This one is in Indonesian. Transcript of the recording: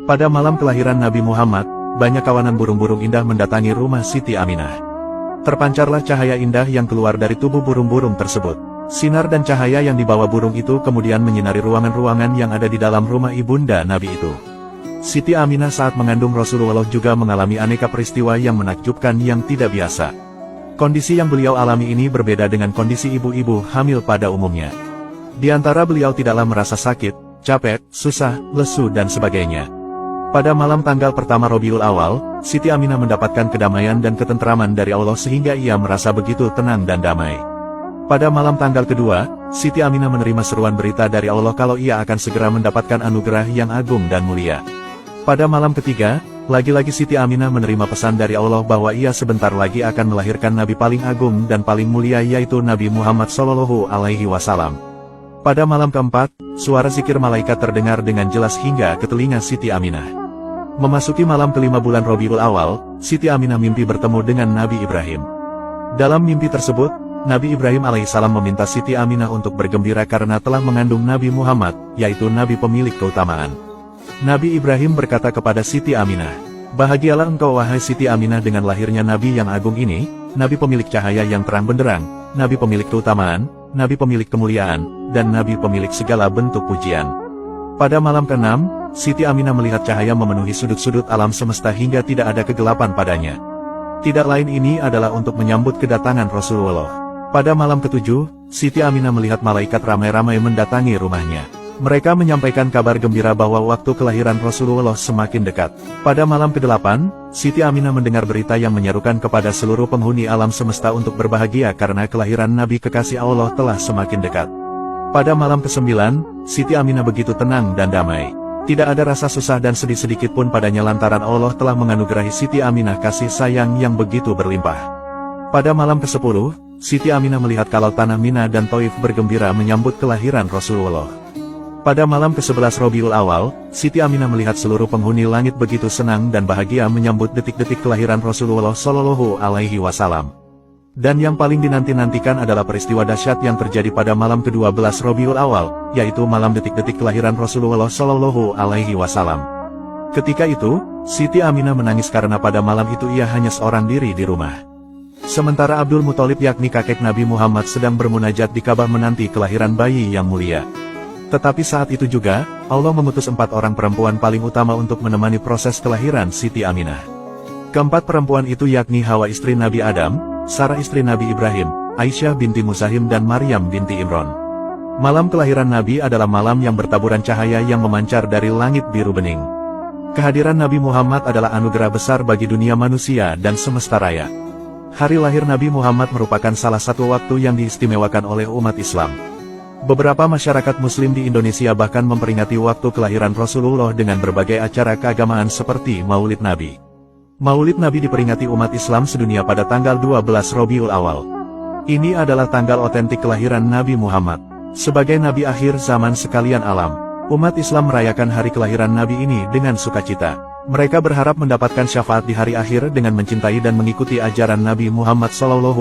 Pada malam kelahiran Nabi Muhammad, banyak kawanan burung-burung indah mendatangi rumah Siti Aminah. Terpancarlah cahaya indah yang keluar dari tubuh burung-burung tersebut. Sinar dan cahaya yang dibawa burung itu kemudian menyinari ruangan-ruangan yang ada di dalam rumah ibunda Nabi itu. Siti Aminah saat mengandung Rasulullah juga mengalami aneka peristiwa yang menakjubkan yang tidak biasa. Kondisi yang beliau alami ini berbeda dengan kondisi ibu-ibu hamil pada umumnya. Di antara beliau tidaklah merasa sakit, capek, susah, lesu dan sebagainya. Pada malam tanggal pertama Rabiul Awal, Siti Aminah mendapatkan kedamaian dan ketenteraman dari Allah sehingga ia merasa begitu tenang dan damai. Pada malam tanggal kedua, Siti Aminah menerima seruan berita dari Allah kalau ia akan segera mendapatkan anugerah yang agung dan mulia. Pada malam ketiga, lagi-lagi Siti Aminah menerima pesan dari Allah bahwa ia sebentar lagi akan melahirkan Nabi paling agung dan paling mulia yaitu Nabi Muhammad SAW. Pada malam keempat, suara zikir malaikat terdengar dengan jelas hingga ke telinga Siti Aminah. Memasuki malam kelima bulan Rabiul Awal, Siti Aminah mimpi bertemu dengan Nabi Ibrahim. Dalam mimpi tersebut, Nabi Ibrahim alaihissalam meminta Siti Aminah untuk bergembira karena telah mengandung Nabi Muhammad, yaitu Nabi pemilik keutamaan. Nabi Ibrahim berkata kepada Siti Aminah, "Bahagialah engkau wahai Siti Aminah dengan lahirnya Nabi yang agung ini, Nabi pemilik cahaya yang terang benderang, Nabi pemilik keutamaan, Nabi pemilik kemuliaan, dan Nabi pemilik segala bentuk pujian." Pada malam ke-6, Siti Aminah melihat cahaya memenuhi sudut-sudut alam semesta hingga tidak ada kegelapan padanya. Tidak lain ini adalah untuk menyambut kedatangan Rasulullah. Pada malam ke-7, Siti Aminah melihat malaikat ramai-ramai mendatangi rumahnya. Mereka menyampaikan kabar gembira bahwa waktu kelahiran Rasulullah semakin dekat. Pada malam ke-8, Siti Aminah mendengar berita yang menyerukan kepada seluruh penghuni alam semesta untuk berbahagia karena kelahiran Nabi kekasih Allah telah semakin dekat. Pada malam ke-9, Siti Aminah begitu tenang dan damai. Tidak ada rasa susah dan sedih sedikit pun padanya lantaran Allah telah menganugerahi Siti Aminah kasih sayang yang begitu berlimpah. Pada malam ke-10, Siti Aminah melihat kalau tanah Mina dan Taif bergembira menyambut kelahiran Rasulullah. Pada malam ke-11 Rabiul Awal, Siti Aminah melihat seluruh penghuni langit begitu senang dan bahagia menyambut detik-detik kelahiran Rasulullah SAW. Dan yang paling dinanti-nantikan adalah peristiwa dahsyat yang terjadi pada malam ke-12 Rabiul Awal, yaitu malam detik-detik kelahiran Rasulullah SAW. Ketika itu, Siti Aminah menangis karena pada malam itu ia hanya seorang diri di rumah. Sementara Abdul Muthalib yakni kakek Nabi Muhammad sedang bermunajat di Ka'bah menanti kelahiran bayi yang mulia. Tetapi saat itu juga, Allah mengutus 4 orang perempuan paling utama untuk menemani proses kelahiran Siti Aminah. Keempat perempuan itu yakni Hawa istri Nabi Adam, Sarah istri Nabi Ibrahim, Aisyah binti Musahim dan Maryam binti Imran. Malam kelahiran Nabi adalah malam yang bertaburan cahaya yang memancar dari langit biru bening. Kehadiran Nabi Muhammad adalah anugerah besar bagi dunia manusia dan semesta raya. Hari lahir Nabi Muhammad merupakan salah satu waktu yang diistimewakan oleh umat Islam. Beberapa masyarakat Muslim di Indonesia bahkan memperingati waktu kelahiran Rasulullah dengan berbagai acara keagamaan seperti Maulid Nabi. Maulid Nabi diperingati umat Islam sedunia pada tanggal 12 Rabiul Awal. Ini adalah tanggal otentik kelahiran Nabi Muhammad. Sebagai Nabi akhir zaman sekalian alam, umat Islam merayakan hari kelahiran Nabi ini dengan sukacita. Mereka berharap mendapatkan syafaat di hari akhir dengan mencintai dan mengikuti ajaran Nabi Muhammad SAW.